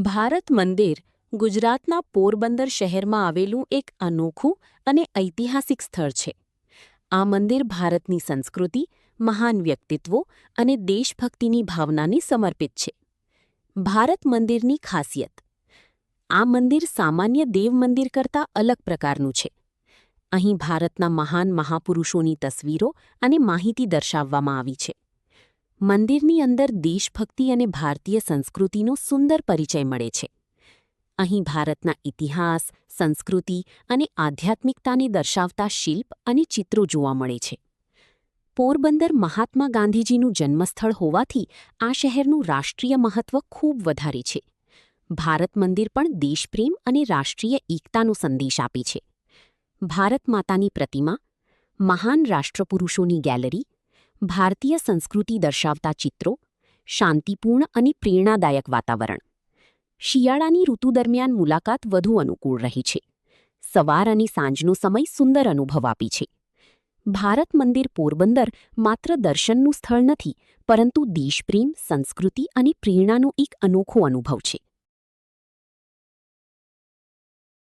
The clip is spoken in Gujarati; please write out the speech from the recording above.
ભારત મંદિર ગુજરાતના પોરબંદર શહેરમાં આવેલું એક અનોખું અને ઐતિહાસિક સ્થળ છે. આ મંદિર ભારતની સંસ્કૃતિ, મહાન વ્યક્તિત્વો અને દેશભક્તિની ભાવનાને સમર્પિત છે. ભારત મંદિરની ખાસિયત: આ મંદિર સામાન્ય દેવ મંદિર કરતાં અલગ પ્રકારનું છે. અહીં ભારતના મહાન મહાપુરુષોની તસવીરો અને માહિતી દર્શાવવામાં આવી છે. મંદિરની અંદર દેશભક્તિ અને ભારતીય સંસ્કૃતિનો સુંદર પરિચય મળે છે. અહીં ભારતના ઇતિહાસ, સંસ્કૃતિ અને આધ્યાત્મિકતાને દર્શાવતા શિલ્પ અને ચિત્રો જોવા મળે છે. પોરબંદર મહાત્મા ગાંધીજીનું જન્મસ્થળ હોવાથી આ શહેરનું રાષ્ટ્રીય મહત્વ ખૂબ વધારે છે. ભારત મંદિર પણ દેશપ્રેમ અને રાષ્ટ્રીય એકતાનો સંદેશ આપે છે. ભારત માતાની પ્રતિમા, મહાન રાષ્ટ્રપુરુષોની ગેલેરી, ભારતીય સંસ્કૃતિ દર્શાવતા ચિત્રો, શાંતિપૂર્ણ અને પ્રેરણાદાયક વાતાવરણ. શિયાળાની ઋતુ દરમિયાન મુલાકાત વધુ અનુકૂળ રહી છે. સવાર અને સાંજનો સમય સુંદર અનુભવ આપી છે. ભારત મંદિર પોરબંદર માત્ર દર્શનનું સ્થળ નથી, પરંતુ દેશપ્રેમ, સંસ્કૃતિ અને પ્રેરણાનો એક અનોખો અનુભવ છે.